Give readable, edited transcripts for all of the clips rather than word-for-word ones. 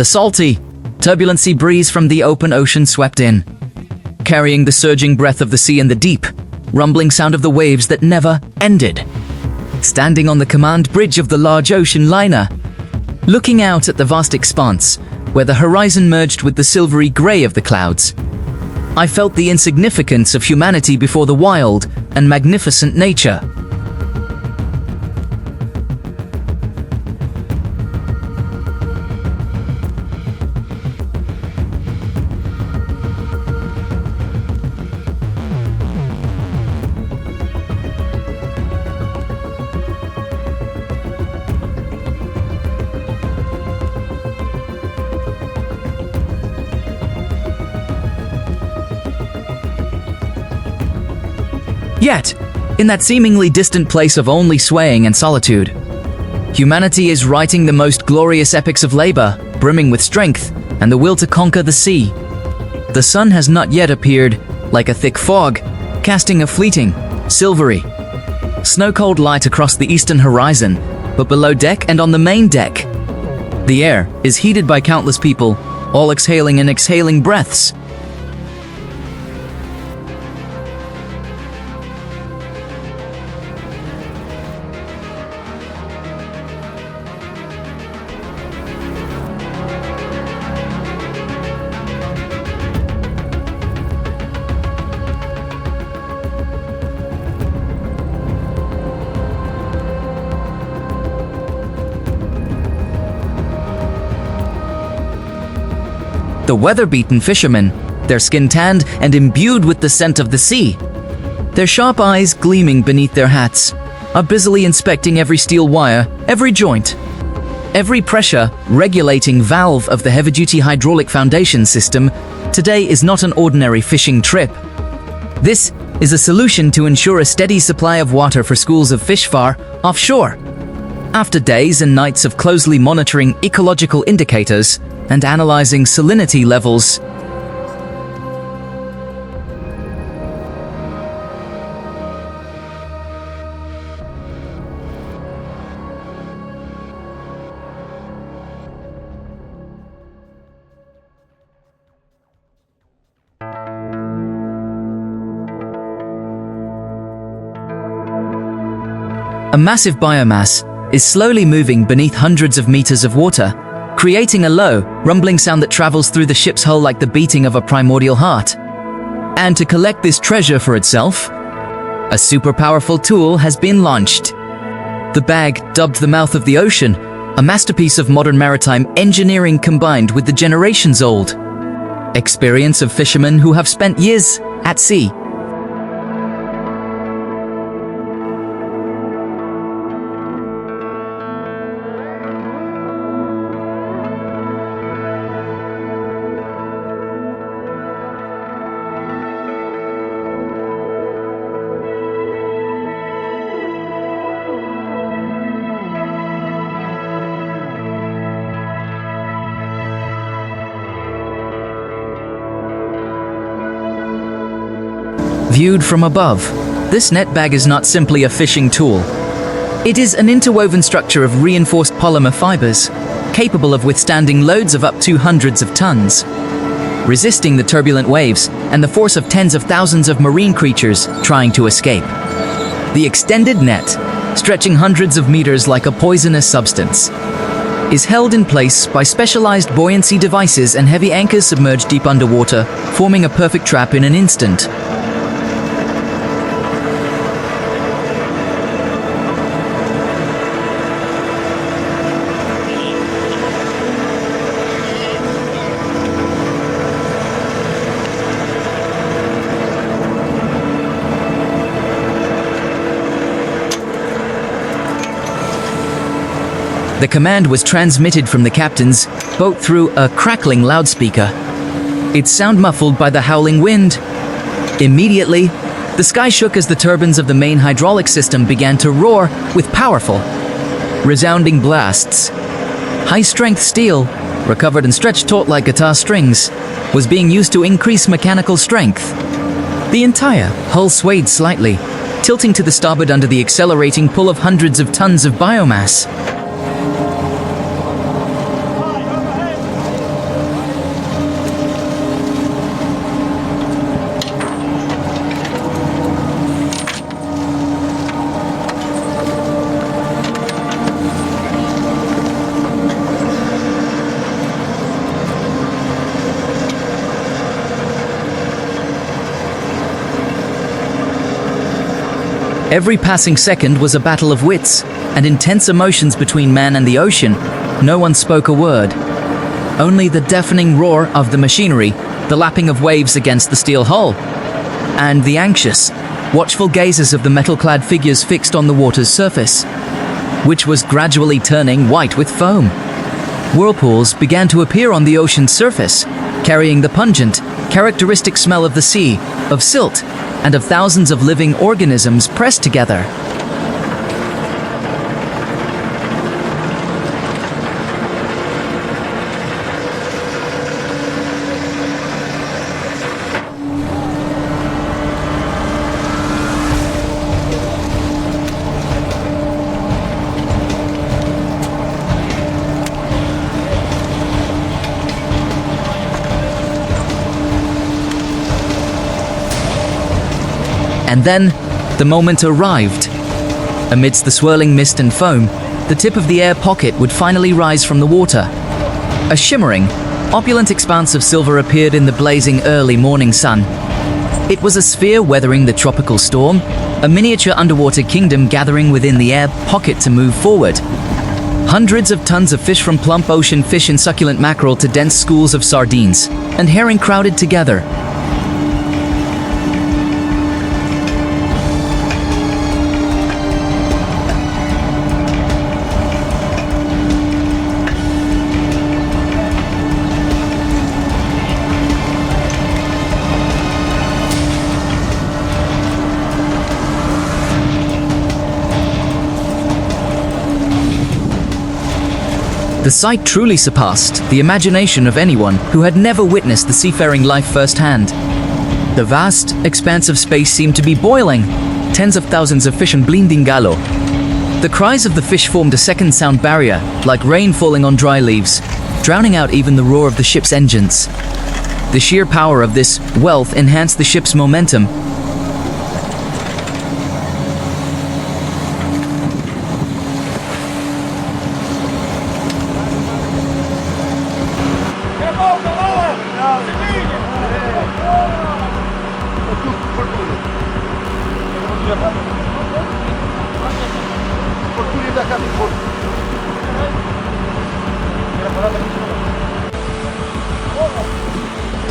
The salty, turbulent sea breeze from the open ocean swept in, carrying the surging breath of the sea and the deep, rumbling sound of the waves that never ended. Standing on the command bridge of the large ocean liner, looking out at the vast expanse, where the horizon merged with the silvery grey of the clouds, I felt the insignificance of humanity before the wild and magnificent nature. Yet, in that seemingly distant place of only swaying and solitude, humanity is writing the most glorious epics of labor, brimming with strength and the will to conquer the sea. The sun has not yet appeared, like a thick fog, casting a fleeting, silvery, snow-cold light across the eastern horizon, but below deck and on the main deck, the air is heated by countless people, all exhaling and exhaling breaths. The weather-beaten fishermen, their skin tanned and imbued with the scent of the sea, their sharp eyes gleaming beneath their hats, are busily inspecting every steel wire, every joint, every pressure-regulating valve of the heavy-duty hydraulic foundation system. Today is not an ordinary fishing trip. This is a solution to ensure a steady supply of water for schools of fish far offshore. After days and nights of closely monitoring ecological indicators and analyzing salinity levels, a massive biomass is slowly moving beneath hundreds of meters of water, creating a low, rumbling sound that travels through the ship's hull like the beating of a primordial heart. And to collect this treasure for itself, a super powerful tool has been launched. The bag, dubbed the mouth of the ocean, a masterpiece of modern maritime engineering combined with the generations-old experience of fishermen who have spent years at sea. Viewed from above, this net bag is not simply a fishing tool. It is an interwoven structure of reinforced polymer fibers, capable of withstanding loads of up to hundreds of tons, resisting the turbulent waves and the force of tens of thousands of marine creatures trying to escape. The extended net, stretching hundreds of meters like a poisonous substance, is held in place by specialized buoyancy devices and heavy anchors submerged deep underwater, forming a perfect trap in an instant. The command was transmitted from the captain's boat through a crackling loudspeaker, its sound muffled by the howling wind. Immediately, the sky shook as the turbines of the main hydraulic system began to roar with powerful, resounding blasts. High-strength steel, recovered and stretched taut like guitar strings, was being used to increase mechanical strength. The entire hull swayed slightly, tilting to the starboard under the accelerating pull of hundreds of tons of biomass. Every passing second was a battle of wits, and intense emotions between man and the ocean. No one spoke a word. Only the deafening roar of the machinery, the lapping of waves against the steel hull, and the anxious, watchful gazes of the metal-clad figures fixed on the water's surface, which was gradually turning white with foam. Whirlpools began to appear on the ocean's surface, carrying the pungent, characteristic smell of the sea, of silt, and of thousands of living organisms pressed together. And then, the moment arrived. Amidst the swirling mist and foam, the tip of the air pocket would finally rise from the water. A shimmering, opulent expanse of silver appeared in the blazing early morning sun. It was a sphere weathering the tropical storm, a miniature underwater kingdom gathering within the air pocket to move forward. Hundreds of tons of fish, from plump ocean fish and succulent mackerel to dense schools of sardines and herring, crowded together. The sight truly surpassed the imagination of anyone who had never witnessed the seafaring life firsthand. The vast expanse of space seemed to be boiling, tens of thousands of fish and blindingalo. The cries of the fish formed a second sound barrier, like rain falling on dry leaves, drowning out even the roar of the ship's engines. The sheer power of this wealth enhanced the ship's momentum.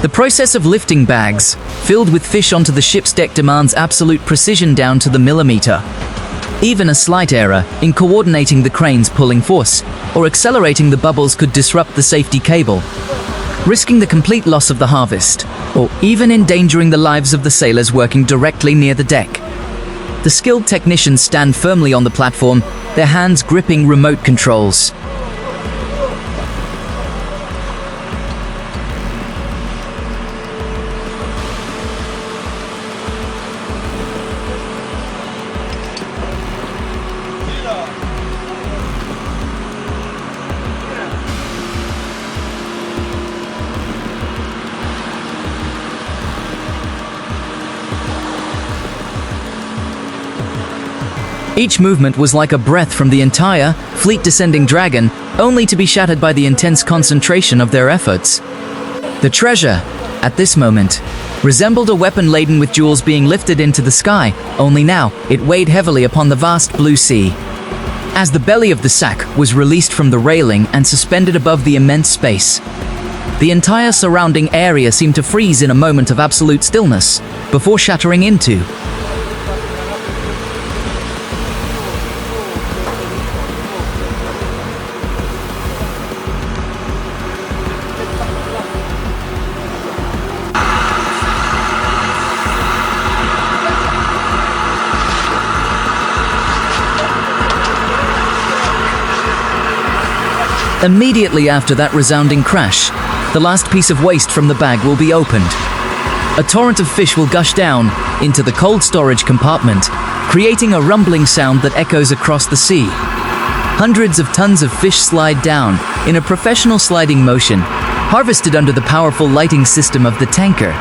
The process of lifting bags filled with fish onto the ship's deck demands absolute precision down to the millimeter. Even a slight error in coordinating the crane's pulling force or accelerating the bubbles could disrupt the safety cable, risking the complete loss of the harvest, or even endangering the lives of the sailors working directly near the deck. The skilled technicians stand firmly on the platform, their hands gripping remote controls. Each movement was like a breath from the entire fleet descending dragon, only to be shattered by the intense concentration of their efforts. The treasure, at this moment, resembled a weapon laden with jewels being lifted into the sky, only now it weighed heavily upon the vast blue sea. As the belly of the sack was released from the railing and suspended above the immense space, the entire surrounding area seemed to freeze in a moment of absolute stillness, before shattering into Immediately after that resounding crash, the last piece of waste from the bag will be opened. A torrent of fish will gush down into the cold storage compartment, creating a rumbling sound that echoes across the sea. Hundreds of tons of fish slide down in a professional sliding motion, harvested under the powerful lighting system of the tanker.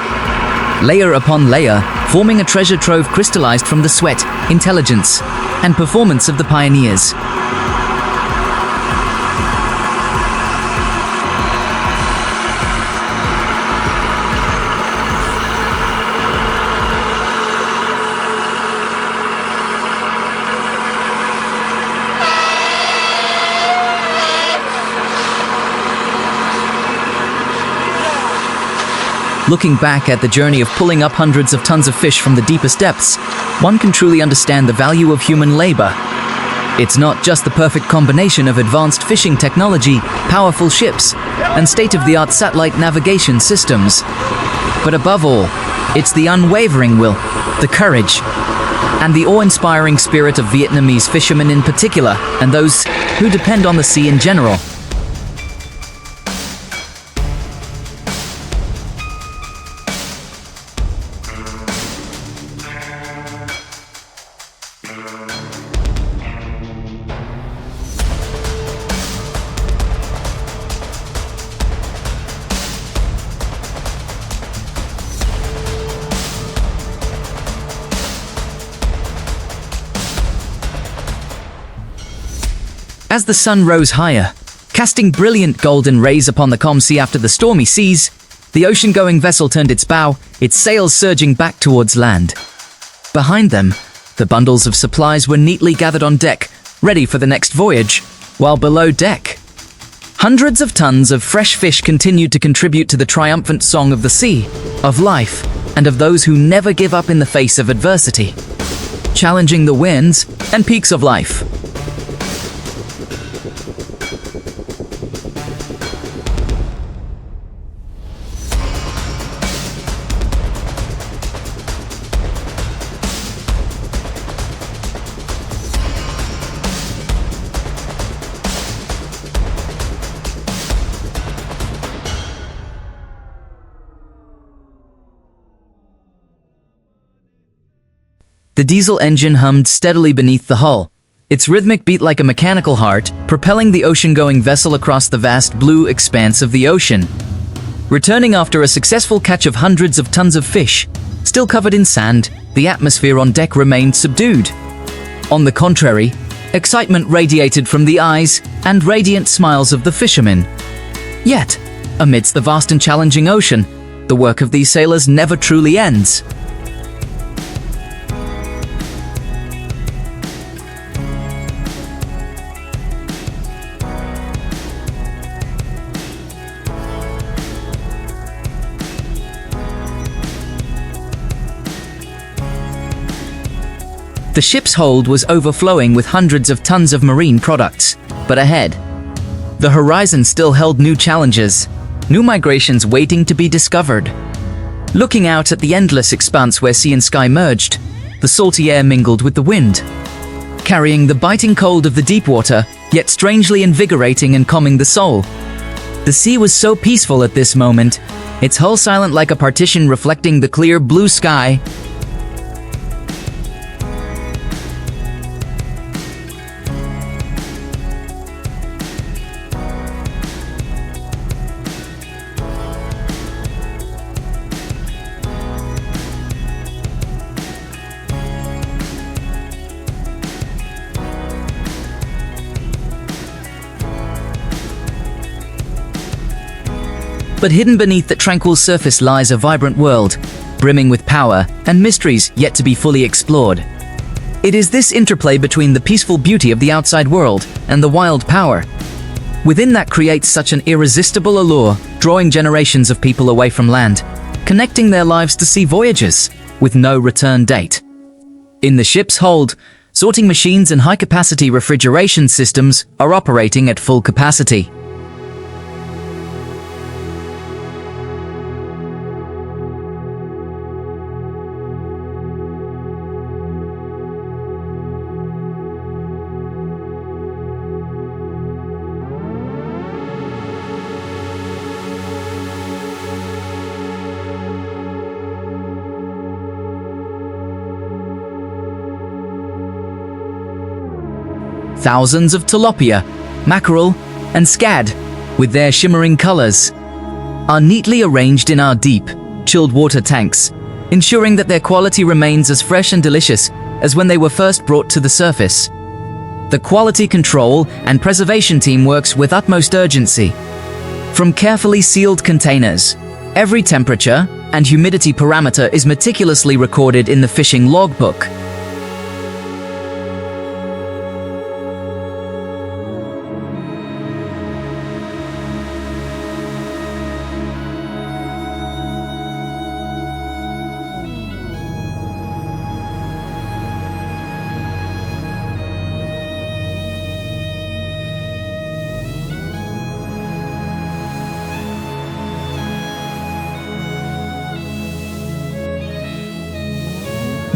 Layer upon layer, forming a treasure trove crystallized from the sweat, intelligence, and performance of the pioneers. Looking back at the journey of pulling up hundreds of tons of fish from the deepest depths, one can truly understand the value of human labor. It's not just the perfect combination of advanced fishing technology, powerful ships, and state-of-the-art satellite navigation systems, but above all, it's the unwavering will, the courage, and the awe-inspiring spirit of Vietnamese fishermen in particular, and those who depend on the sea in general. As the sun rose higher, casting brilliant golden rays upon the calm sea after the stormy seas, the ocean-going vessel turned its bow, its sails surging back towards land. Behind them, the bundles of supplies were neatly gathered on deck, ready for the next voyage, while below deck, hundreds of tons of fresh fish continued to contribute to the triumphant song of the sea, of life, and of those who never give up in the face of adversity, challenging the winds and peaks of life. The diesel engine hummed steadily beneath the hull, its rhythmic beat like a mechanical heart, propelling the ocean-going vessel across the vast blue expanse of the ocean. Returning after a successful catch of hundreds of tons of fish, still covered in sand, the atmosphere on deck remained subdued. On the contrary, excitement radiated from the eyes and radiant smiles of the fishermen. Yet, amidst the vast and challenging ocean, the work of these sailors never truly ends. The ship's hold was overflowing with hundreds of tons of marine products, but ahead, the horizon still held new challenges, new migrations waiting to be discovered. Looking out at the endless expanse where sea and sky merged, the salty air mingled with the wind, carrying the biting cold of the deep water, yet strangely invigorating and calming the soul. The sea was so peaceful at this moment, its hull silent like a partition reflecting the clear blue sky. But hidden beneath that tranquil surface lies a vibrant world, brimming with power and mysteries yet to be fully explored. It is this interplay between the peaceful beauty of the outside world and the wild power within that creates such an irresistible allure, drawing generations of people away from land, connecting their lives to sea voyages with no return date. In the ship's hold, sorting machines and high-capacity refrigeration systems are operating at full capacity. Thousands of tilapia, mackerel, and scad, with their shimmering colors, are neatly arranged in our deep, chilled water tanks, ensuring that their quality remains as fresh and delicious as when they were first brought to the surface. The quality control and preservation team works with utmost urgency. From carefully sealed containers, every temperature and humidity parameter is meticulously recorded in the fishing logbook.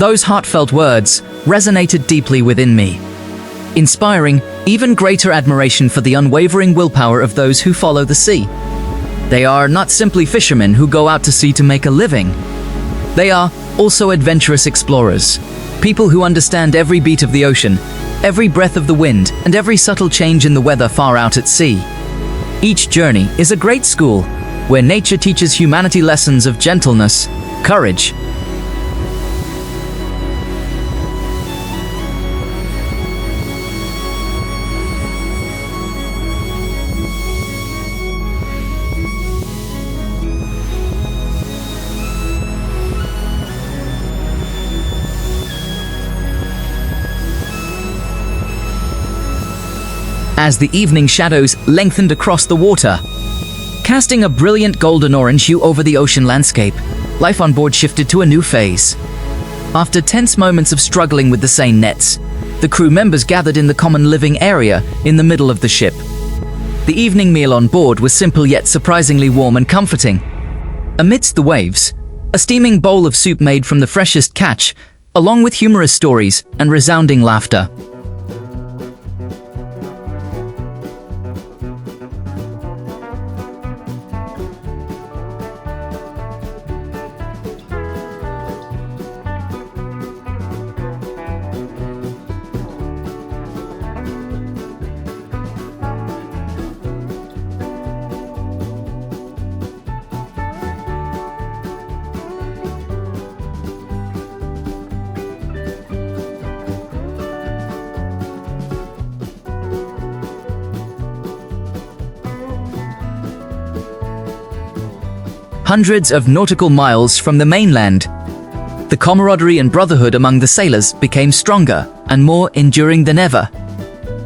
Those heartfelt words resonated deeply within me, inspiring even greater admiration for the unwavering willpower of those who follow the sea. They are not simply fishermen who go out to sea to make a living. They are also adventurous explorers, people who understand every beat of the ocean, every breath of the wind, and every subtle change in the weather far out at sea. Each journey is a great school, where nature teaches humanity lessons of gentleness, courage. As the evening shadows lengthened across the water, casting a brilliant golden-orange hue over the ocean landscape, life on board shifted to a new phase. After tense moments of struggling with the seine nets, the crew members gathered in the common living area in the middle of the ship. The evening meal on board was simple yet surprisingly warm and comforting. Amidst the waves, a steaming bowl of soup made from the freshest catch, along with humorous stories and resounding laughter. Hundreds of nautical miles from the mainland, the camaraderie and brotherhood among the sailors became stronger and more enduring than ever.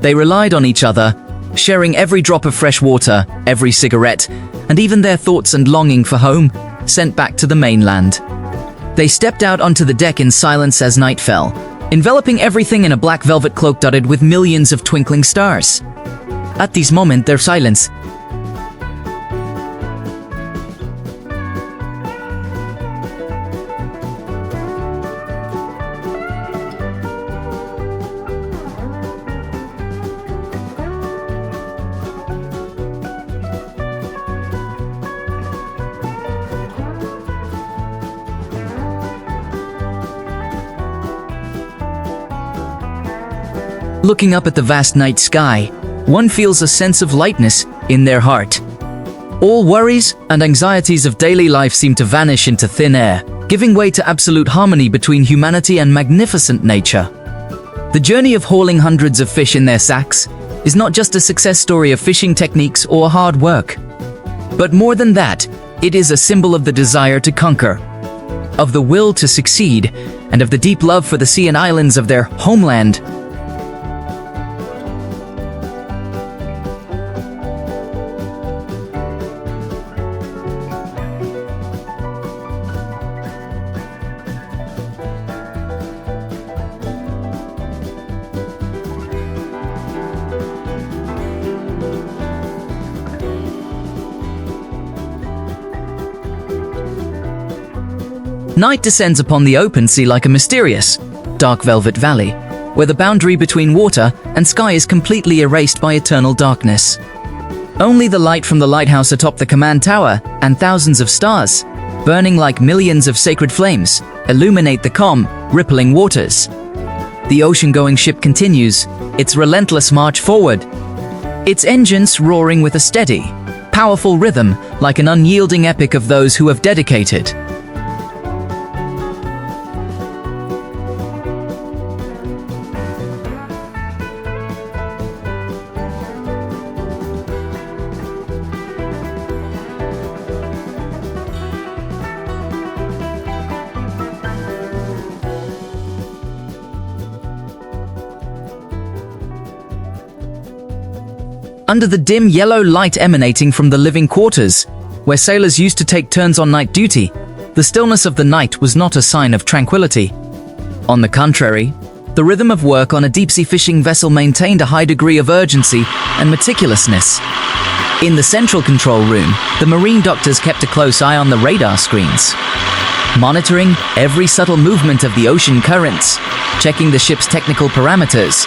They relied on each other, sharing every drop of fresh water, every cigarette, and even their thoughts and longing for home sent back to the mainland. They stepped out onto the deck in silence as night fell, enveloping everything in a black velvet cloak dotted with millions of twinkling stars. At this moment, their silence Looking up at the vast night sky, one feels a sense of lightness in their heart. All worries and anxieties of daily life seem to vanish into thin air, giving way to absolute harmony between humanity and magnificent nature. The journey of hauling hundreds of fish in their sacks is not just a success story of fishing techniques or hard work. But more than that, it is a symbol of the desire to conquer, of the will to succeed, and of the deep love for the sea and islands of their homeland. Night descends upon the open sea like a mysterious, dark velvet valley, where the boundary between water and sky is completely erased by eternal darkness. Only the light from the lighthouse atop the command tower and thousands of stars, burning like millions of sacred flames, illuminate the calm, rippling waters. The ocean-going ship continues its relentless march forward, its engines roaring with a steady, powerful rhythm like an unyielding epic of those who have dedicated. Under the dim yellow light emanating from the living quarters, where sailors used to take turns on night duty, the stillness of the night was not a sign of tranquility. On the contrary, the rhythm of work on a deep-sea fishing vessel maintained a high degree of urgency and meticulousness. In the central control room, the marine doctors kept a close eye on the radar screens. monitoring every subtle movement of the ocean currents, checking the ship's technical parameters.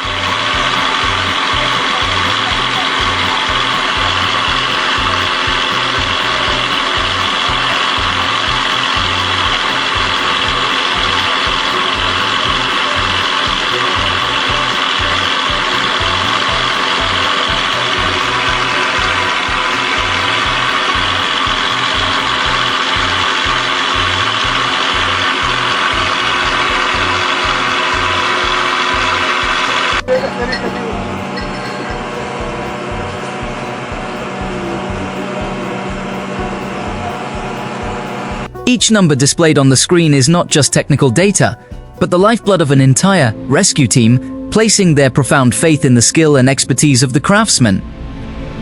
Each number displayed on the screen is not just technical data, but the lifeblood of an entire rescue team, placing their profound faith in the skill and expertise of the craftsmen.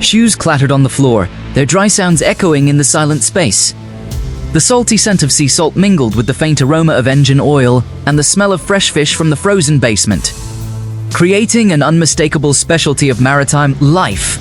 Shoes clattered on the floor, their dry sounds echoing in the silent space. The salty scent of sea salt mingled with the faint aroma of engine oil and the smell of fresh fish from the frozen basement, creating an unmistakable specialty of maritime life.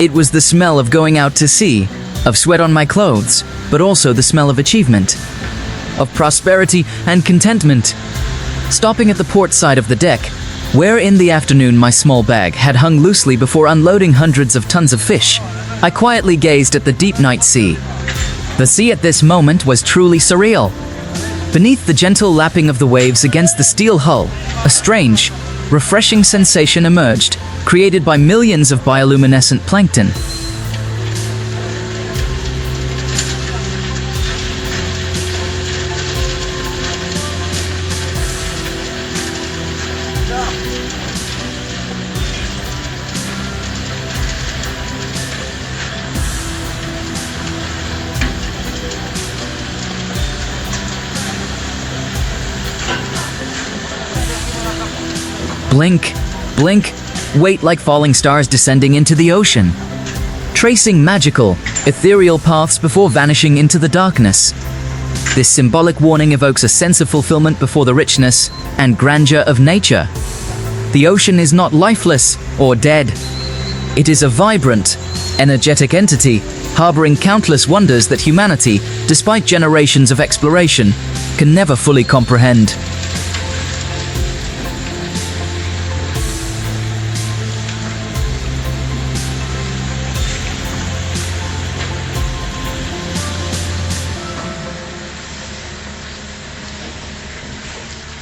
It was the smell of going out to sea, of sweat on my clothes, but also the smell of achievement, of prosperity and contentment. Stopping at the port side of the deck, where in the afternoon my small bag had hung loosely before unloading hundreds of tons of fish, I quietly gazed at the deep night sea. The sea at this moment was truly surreal. Beneath the gentle lapping of the waves against the steel hull, a strange, refreshing sensation emerged, created by millions of bioluminescent plankton. Blink, blink, wait like falling stars descending into the ocean, tracing magical, ethereal paths before vanishing into the darkness. This symbolic warning evokes a sense of fulfillment before the richness and grandeur of nature. The ocean is not lifeless or dead. It is a vibrant, energetic entity, harboring countless wonders that humanity, despite generations of exploration, can never fully comprehend.